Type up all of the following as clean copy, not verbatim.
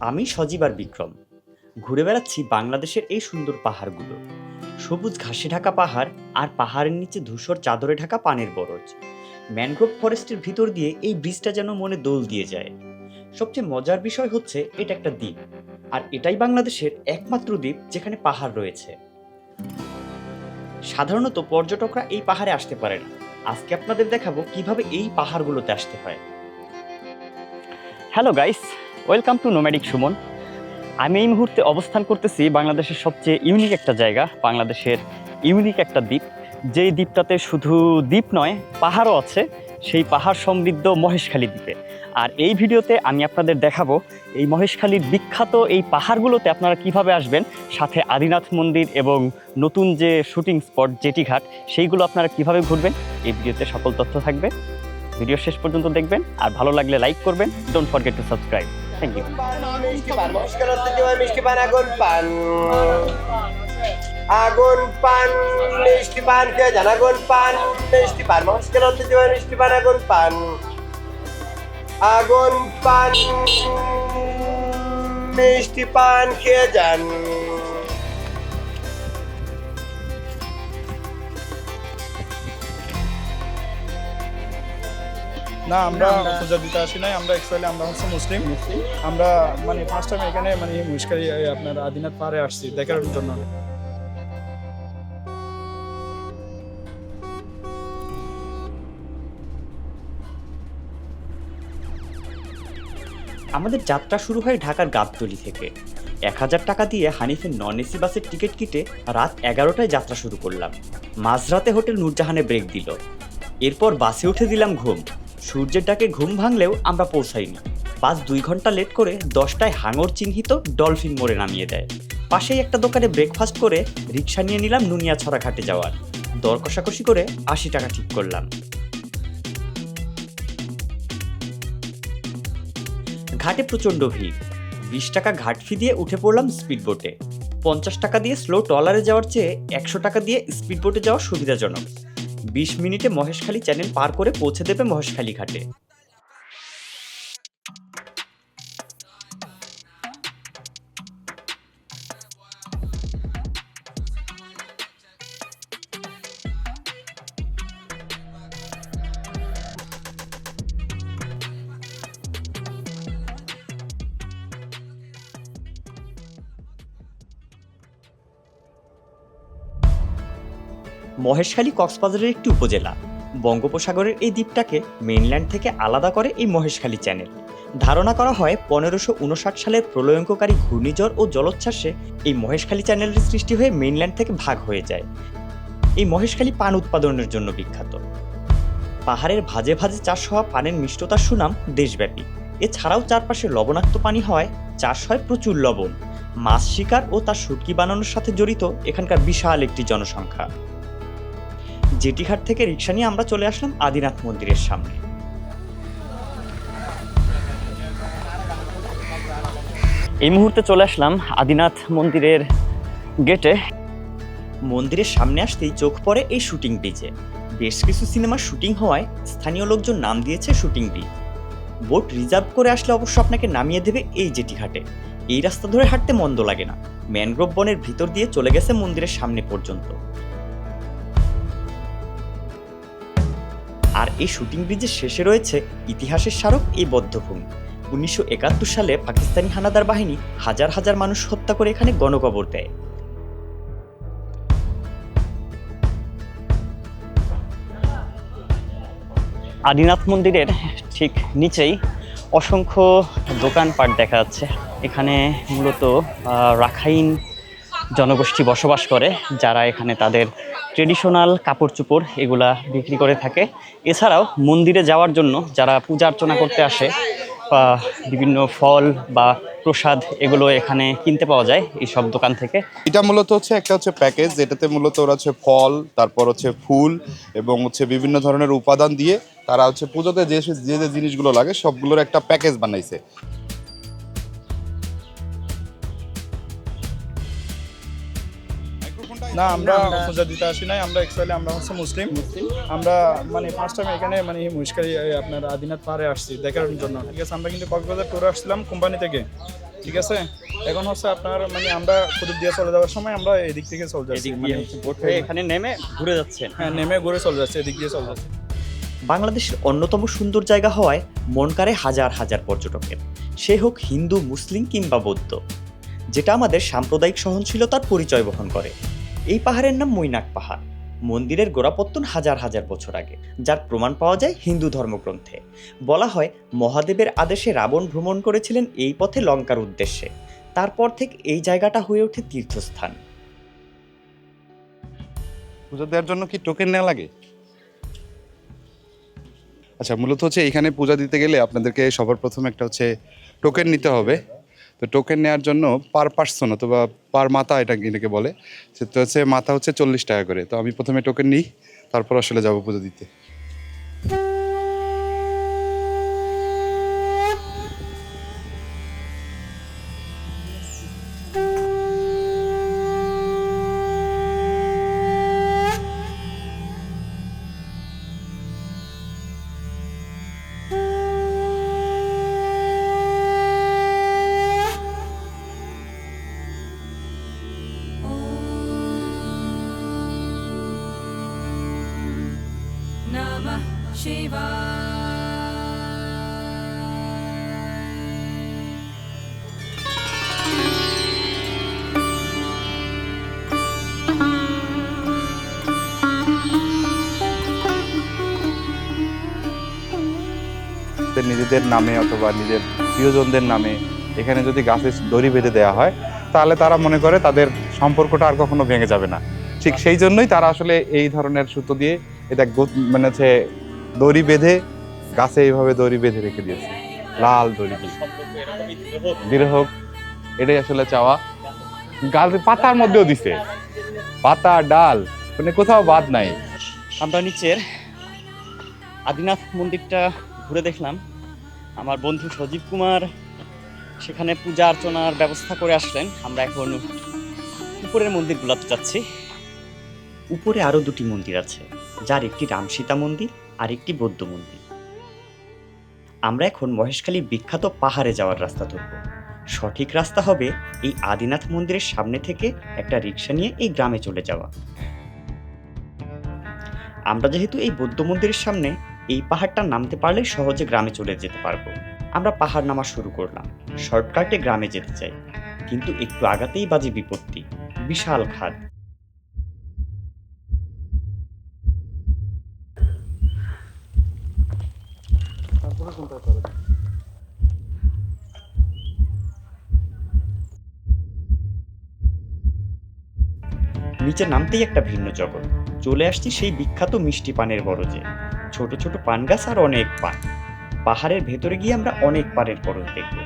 আমি সজীব আর বিক্রম ঘুরে বেড়াচ্ছি বাংলাদেশের এই সুন্দর পাহাড়গুলো। সবুজ ঘাসে ঢাকা পাহাড় আর পাহাড়ের নিচে ধূসর চাদরে ঢাকা পানের বরজ। ম্যানগ্রোভ ফরেস্টের ভিতর দিয়ে এই ব্রিজটা যেন মনে দোল দিয়ে যায়। সবচেয়ে মজার বিষয় হচ্ছে এটা একটা দ্বীপ, আর এটাই বাংলাদেশের একমাত্র দ্বীপ যেখানে পাহাড় রয়েছে। সাধারণত পর্যটকরা এই পাহাড়ে আসতে পারে না। আজকে আপনাদের দেখাবো কিভাবে এই পাহাড়গুলোতে আসতে হয়। Hello guys, welcome to nomadic Suman. আমি এই মুহূর্তে অবস্থান করতেছি বাংলাদেশের সবচেয়ে ইউনিক একটা জায়গা, বাংলাদেশের ইউনিক একটা দ্বীপ। যেই দ্বীপটাতে শুধু দ্বীপ নয়, পাহাড়ও আছে, সেই পাহাড় সমৃদ্ধ মহেশখালী দ্বীপে। আর এই ভিডিওতে আমি আপনাদের দেখাবো এই মহেশখালীর বিখ্যাত এই পাহাড়গুলোতে আপনারা কিভাবে আসবেন, সাথে আদিনাথ মন্দির এবং নতুন যে শুটিং স্পট জেটিঘাট, সেইগুলো আপনারা কিভাবে ঘুরবেন। এই ভিডিওতে সকল তথ্য থাকবে। ভিডিও শেষ পর্যন্ত দেখবেন, আর ভালো লাগলে লাইক করবেন। Don't forget to subscribe. Thank you. মিষ্টি পান আগুন পান আগুন পান মিষ্টি পান কে জান আগুন পান মিষ্টি পান মুশকিল হতে দিওয়ার মিষ্টি পান আগুন পান মিষ্টি পান কে জান। না, আমরা পূজা দিতে আসি নাই। আমরা অ্যাকচুয়ালি আমরা হচ্ছে মুসলিম। আমরা মানে ফার্স্ট টাইম এখানে মানে মুশকারি আপনার আদিনাথ পাহাড়ে আসছি দেখার জন্য। আমাদের যাত্রা শুরু হয় ঢাকার গাবতলী থেকে। 1000 টাকা দিয়ে হানিফের নন এসি বাসের টিকিট কেটে রাত 11টায় যাত্রা শুরু করলাম। মাঝরাতে হোটেল নূরজাহানে ব্রেক দিল। এরপর বাসে উঠে দিলাম ঘুম। সূর্যের ডাকে ঘুম ভাঙলেও আমরা পৌঁছাইনি। বাস 2 ঘন্টা লেট করে 10টায় হাঙর চিহ্নিত ডলফিন মোড়ে নামিয়ে দেয়। পাশেই একটা দোকানে ব্রেকফাস্ট করে রিক্সা নিয়ে নিলাম নুনিয়াছড়া ঘাটে যাওয়ার। দর কষাকষি করে 80 টাকা ঠিক করলাম। ঘাটে প্রচণ্ড ভিড়। 20 টাকা ঘাট ফি দিয়ে উঠে পড়লাম স্পিড বোটে। 50 টাকা দিয়ে স্লো ট্রলারে যাওয়ার চেয়ে 100 টাকা দিয়ে স্পিড বোটে যাওয়া সুবিধাজনক। 20 মিনিটে মহেশখালী চ্যানেল পার করে পৌঁছে দেবে মহেশখালী ঘাটে। মহেশখালী কক্সবাজারের একটি উপজেলা। বঙ্গোপসাগরের এই দ্বীপটাকে মেইনল্যান্ড থেকে আলাদা করে এই মহেশখালী চ্যানেল। ধারণা করা হয় 1559 সালের প্রলয়ঙ্করী ঘূর্ণিঝড় ও জলোচ্ছ্বাসে এই মহেশখালী চ্যানেলের সৃষ্টি হয়ে মেইনল্যান্ড থেকে ভাগ হয়ে যায়। এই মহেশখালী পান উৎপাদনের জন্য বিখ্যাত। পাহাড়ের ভাজে ভাজে চাষ হওয়া পানের মিষ্টতার সুনাম দেশব্যাপী। এছাড়াও চারপাশে লবণাক্ত পানি হওয়ায় চাষ হয় প্রচুর লবণ। মাছ শিকার ও তার শুটকি বানানোর সাথে জড়িত এখানকার বিশাল একটি জনসংখ্যা। জেটিঘাট থেকে রিক্সা নিয়ে আমরা চলে আসলাম আদিনাথ মন্দিরের সামনে। এই মুহূর্তে চলে আসলাম আদিনাথ মন্দিরের গেটে। মন্দিরের সামনে আসতেই চোখ পড়ে এই শুটিং ব্রিজে। বেশ কিছু সিনেমার শুটিং হওয়ায় স্থানীয় লোকজন নাম দিয়েছে শুটিং ব্রিজ। বোট রিজার্ভ করে আসলে অবশ্য আপনাকে নামিয়ে দেবে এই জেটিঘাটে। এই রাস্তা ধরে হাঁটতে মন্দ লাগে না। ম্যানগ্রোভ বনের ভিতর দিয়ে চলে গেছে মন্দিরের সামনে পর্যন্ত। আর এই শুটিং ব্রিজের শেষে রয়েছে ইতিহাসের স্মারক এই বধ্যভূমি। 1971 সালে পাকিস্তানি হানাদার বাহিনী হাজার হাজার মানুষ হত্যা করে এখানে গণকবর দেয়। আদিনাথ মন্দিরের ঠিক নিচেই অসংখ্য দোকানপাট দেখা যাচ্ছে। এখানে মূলত রাখাইন জনগোষ্ঠী বসবাস করে, যারা এখানে তাদের ট্রেডিশনাল কাপড় চোপড় এগুলা বিক্রি করে থাকে। এছাড়াও মন্দিরে যাওয়ার জন্য যারা পূজা অর্চনা করতে আসে, বিভিন্ন ফল বা প্রসাদ এগুলো এখানে কিনতে পাওয়া যায় এই সব দোকান থেকে। এটা মূলত হচ্ছে একটা হচ্ছে প্যাকেজ, যেটাতে মূলত ওরা হচ্ছে ফল, তারপর হচ্ছে ফুল এবং হচ্ছে বিভিন্ন ধরনের উপাদান দিয়ে তারা হচ্ছে পুজোতে যে যে জিনিসগুলো লাগে সবগুলোর একটা প্যাকেজ বানাইছে। না, আমরা পূজা দিতে আসি নাই। আমরা অ্যাকচুয়ালি আমরা হচ্ছে মুসলিম। আমরা মানে ফার্স্ট টাইম এখানে মানে মুশকারি আপনার আদিনাথ পাহাড়ে আসছি দেখার জন্য। ঠিক আছে, আমরা কিন্তু কক্সবাজার ট্যুরে আসছিলাম কোম্পানি থেকে। ঠিক আছে। এখন হচ্ছে আপনার মানে আমরা কুতুব দিয়ে চলে যাওয়ার সময় আমরা এদিক থেকে চলে যাচ্ছি, এদিক মানে দিয়ে হচ্ছে বোট হয়ে এখানে নেমে ঘুরে যাচ্ছেন। হ্যাঁ নেমে ঘুরে চলে যাচ্ছে, এদিক দিয়ে চলে যাচ্ছে। বাংলাদেশের অন্যতম সুন্দর জায়গা হওয়ায় মন কাড়ে হাজার হাজার পর্যটকের, সে হোক হিন্দু, মুসলিম কিংবা বৌদ্ধ, যেটা আমাদের সাম্প্রদায়িক সহনশীলতার পরিচয় বহন করে। এই পাহাড়ের নাম মৈনাক পাহাড়। মন্দিরের গোড়াপত্তন হাজার হাজার বছর আগে, যার প্রমাণ পাওয়া যায় হিন্দু ধর্মগ্রন্থে। বলা হয় মহাদেবের আদেশে রাবণ ভ্রমণ করেছিলেন এই পথে লঙ্কার উদ্দেশ্যে। তারপর থেকে এই জায়গাটা হয়ে ওঠে তীর্থস্থান। পূজা দেওয়ার জন্য কি টোকেন নেওয়া লাগে? আচ্ছা, মূলত হচ্ছে এখানে পূজা দিতে গেলে আপনাদেরকে সবার প্রথমে একটা হচ্ছে টোকেন নিতে হবে। তো টোকেন নেওয়ার জন্য পার পার্সন অথবা পার মাথা এটাকে বলে, সেটা হচ্ছে মাথা হচ্ছে 40 টাকা করে। তো আমি প্রথমে টোকেন নিই, তারপর আসলে যাবো পুজো দিতে। Namah Shivaya. নিজেদের নামে অথবা নিজের প্রিয়জনদের নামে এখানে যদি গাছে দড়ি বেঁধে দেওয়া হয়, তাহলে তারা মনে করে তাদের সম্পর্কটা আর কখনো ভেঙে যাবে না। ঠিক সেই জন্যই তারা আসলে এই ধরনের সুতো দিয়ে এটা মানে হচ্ছে দড়ি বেঁধে গাছে এইভাবে দড়ি বেঁধে রেখে দিয়েছে, লাল দড়ি দিয়ে। দৃঢ় হোক, এটাই আসলে চাওয়া। গাছ পাতার মধ্যেও দিছে, পাতা ডাল মানে কোথাও বাদ নাই। আমরা নিচের আদিনাথ মন্দিরটা ঘুরে দেখলাম। আমার বন্ধু সজীব কুমার সেখানে পূজা অর্চনার ব্যবস্থা করে আসলেন। আমরা এখন উপরের মন্দিরগুলোতে যাচ্ছি। উপরে আরো দুটি মন্দির আছে, যার একটি রামসীতা মন্দির আর একটি বৌদ্ধ মন্দির। আমরা এখন মহেশখালীর বিখ্যাত পাহাড়ে যাওয়ার রাস্তা ধরব। সঠিক রাস্তা হবে এই আদিনাথ মন্দিরের সামনে থেকে একটা রিক্সা নিয়ে এই গ্রামে চলে যাওয়া। আমরা যেহেতু এই বৌদ্ধ মন্দিরের সামনে, এই পাহাড়টা নামতে পারলে সহজে গ্রামে চলে যেতে পারবো। আমরা পাহাড় নামা শুরু করলাম। শর্টকাটে গ্রামে যেতে চাই, কিন্তু একটু আগাতেই বাজে বিপত্তি, বিশাল খাদ। নিচে নামতেই একটা ভিন্ন জগৎ। চলে আসছি সেই বিখ্যাত মিষ্টি পানের বরজে। ছোট ছোট পান গাছ আর অনেক পান। পাহাড়ের ভেতরে গিয়ে আমরা অনেক পানের বরজ দেখব।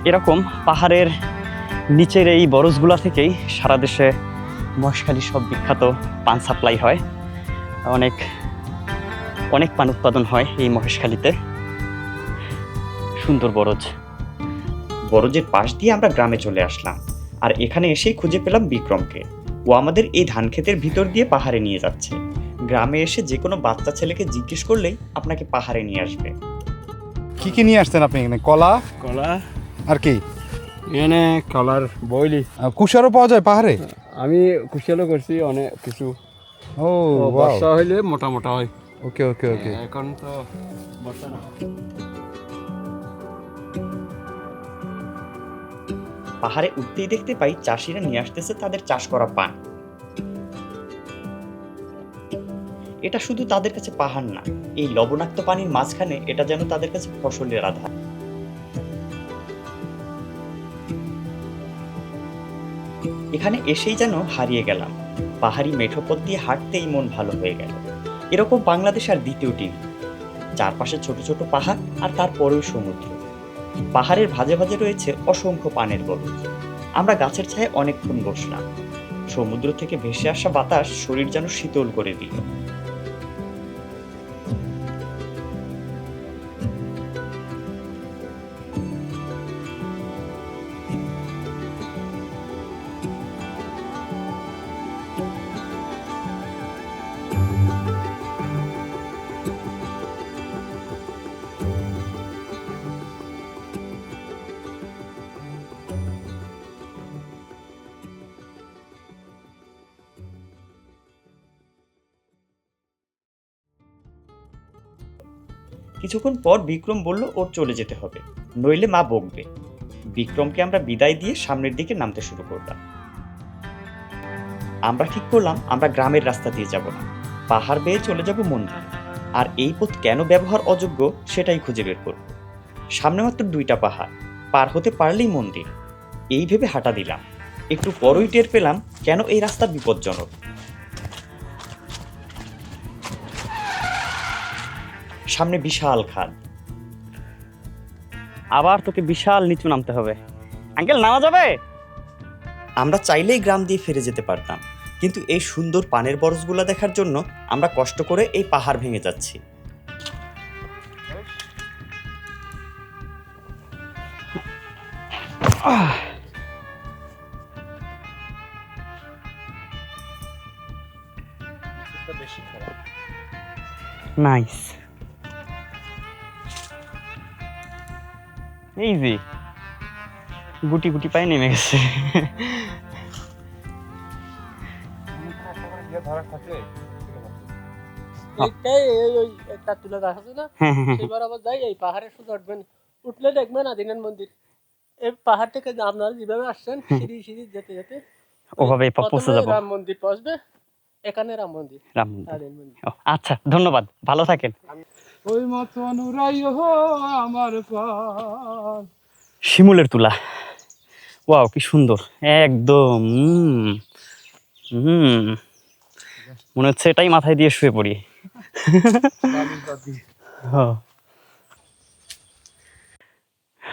এরকম পাহাড়ের নিচের এই বরজগুলা থেকেই সারা দেশে মহেশখালীর সব বিখ্যাত পান সাপ্লাই হয়। অনেক অনেক পান উৎপাদন হয় এই মহেশখালীতে। সুন্দর বরজ। বরজের পাশ দিয়ে আমরা গ্রামে চলে আসলাম, আর এখানে এসেই খুঁজে পেলাম বিক্রমকে। ও আমাদের এই ধান ক্ষেতের ভিতর দিয়ে পাহাড়ে নিয়ে যাচ্ছে। গ্রামে এসে যে কোনো বাচ্চা ছেলেকে জিজ্ঞেস করলেই আপনাকে পাহাড়ে নিয়ে আসবে। কি কি নিয়ে আসছেন আপনি এখানে? কলা কলা আর কি? এখানে কলার বইলি কুশারও পাওয়া যায় পাহাড়ে? আমি কুশালও করছি অনেক কিছু। ও বর্ষা হইলে মোটা মোটা হয়। ওকে ওকে ওকে। এখন তো বর্ষা না। পাহাড়ে উঠতেই দেখতে পাই চাষিরা নিয়ে আসতেছে তাদের চাষ করা পান। এটা শুধু তাদের কাছে পাহাড় না, এই লবণাক্ত পানির মাঝখানে এটা যেন তাদের কাছে ফসলের আধার। এখানে এসেই যেন হারিয়ে গেলাম। পাহাড়ি মেঠো পথ দিয়ে হাঁটতেই মন ভালো হয়ে গেল। এরকম বাংলাদেশ আর দ্বিতীয়টি নেই। চারপাশে ছোট ছোট পাহাড় আর তারপরেও সমুদ্র। পাহাড়ের ভাঁজে ভাঁজে রয়েছে অসংখ্য পানের বরজ। আমরা গাছের ছায়ায় অনেকক্ষণ বসলাম। সমুদ্র থেকে ভেসে আসা বাতাস শরীর যেন শীতল করে দিল। কিছুক্ষণ পর বিক্রম বলল ওর চলে যেতে হবে, নইলে মা বকবে। বিক্রমকে আমরা বিদায় দিয়ে সামনের দিকে নামতে শুরু করলাম। আমরা ঠিক করলাম আমরা গ্রামের রাস্তা দিয়ে যাব না, পাহাড় বেয়ে চলে যাব মন্দির। আর এই পথ কেন ব্যবহার অযোগ্য সেটাই খুঁজে বের করব। সামনে মাত্র 2টা পাহাড়, পার হতে পারলেই মন্দির। এই ভেবে হাঁটা দিলাম। একটু পরই টের পেলাম কেন এই রাস্তা বিপজ্জনক। সামনে বিশাল খাদ। আবার তোকে বিশাল নিচু নামতে হবে। আঙ্কেল, নামা যাবে? আমরা চাইলেই গ্রাম দিয়ে ফিরে যেতে পারতাম, কিন্তু এই সুন্দর পানের বরজগুলো দেখার জন্য আমরা কষ্ট করে এই পাহাড় ভেঙে যাচ্ছি। নাইস, এই যে গুটি গুটি পায়ে নেমে গেছে। একটা তুলে গাছ আছে না, হ্যাঁ, হ্যাঁ, হ্যাঁ। সেবার আবার যাই এই পাহাড়ে শুধু উঠবেন, উঠলে দেখবেন আদিনাথ মন্দির। এই পাহাড় থেকে আপনারা যেভাবে আসছেন সিঁড়ি সিঁড়ি যেতে যেতে ওভাবে পৌঁছে যাবো। রাম মন্দির পৌঁছবে, এখানে রাম মন্দির, রাম মন্দির। আদিনাথ মন্দির। ও, আচ্ছা, ধন্যবাদ, ভালো থাকেন। ওই মত অনুরাই হো আমার প্রাণ। শিমুলের তুলা, ওয়াও কি সুন্দর একদম। মনে হচ্ছে এটাই মাথায় দিয়ে শুয়ে পড়ি। হ্যাঁ।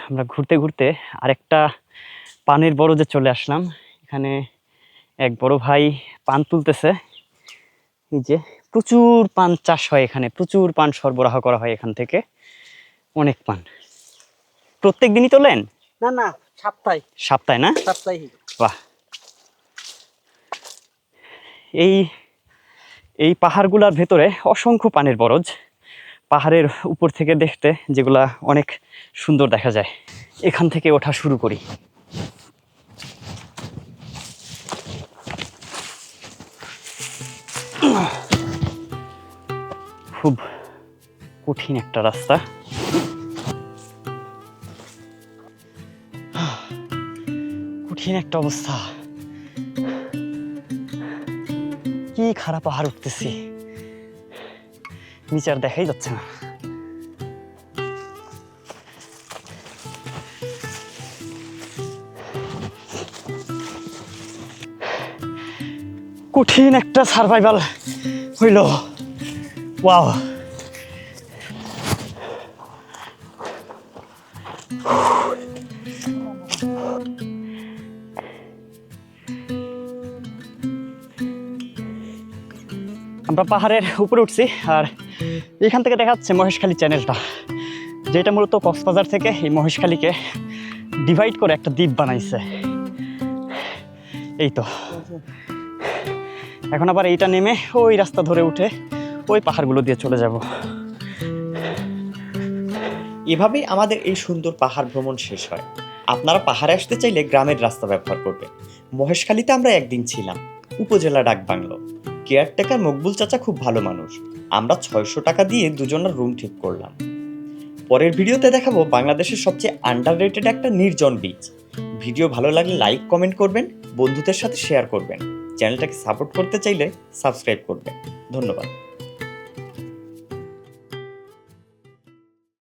আমরা ঘুরতে ঘুরতে আরেকটা পানের বরজে চলে আসলাম। এখানে এক বড় ভাই পান তুলতেছে। এই যে প্রচুর পান চাষ হয় এখানে, প্রচুর পান সরবরাহ করা হয় এখান থেকে, অনেক পান। প্রত্যেক দিনই তোলেন? না না, সপ্তাহে না? সাপ্তাহিক। বাহ। এই পাহাড়গুলোর ভেতরে অসংখ্য পানের বরজ, পাহাড়ের উপর থেকে দেখতে যেগুলা অনেক সুন্দর দেখা যায়। এখান থেকে ওঠা শুরু করি। খুব কঠিন একটা রাস্তা। কঠিন একটা অবস্থা। কি খারাপ পাহাড় উঠতেছি, নিচে আর দেখাই যাচ্ছে না। কঠিন একটা সার্ভাইভাল হইল। ওয়াও, আমরা পাহাড়ের উপরে উঠছি আর এখান থেকে দেখা যাচ্ছে মহেশখালী চ্যানেলটা, যেটা মূলত কক্সবাজার থেকে এই মহেশখালীকে ডিভাইড করে একটা দ্বীপ বানাইছে। এই তো এখন আবার এইটা নেমে ওই রাস্তা ধরে উঠে ওই পাহাড়গুলো দিয়ে চলে যাব। এভাবেই আমাদের এই সুন্দর পাহাড় ভ্রমণ শেষ হয়। আপনারা পাহাড়ে আসতে চাইলে গ্রামের রাস্তা ব্যবহার করবেন। মহেশখালীতে আমরা একদিন ছিলাম, উপজেলা ডাকবাংলো। কেয়ারটেকার মকবুল চাচা খুব ভালো মানুষ। আমরা 600 টাকা দিয়ে দুজনের রুম ঠিক করলাম। পরের ভিডিওতে দেখাবো বাংলাদেশের সবচেয়ে আন্ডাররেটেড একটা নির্জন বিচ। ভিডিও ভালো লাগলে লাইক কমেন্ট করবেন, বন্ধুদের সাথে শেয়ার করবেন। চ্যানেলটাকে সাপোর্ট করতে চাইলে সাবস্ক্রাইব করবেন। ধন্যবাদ।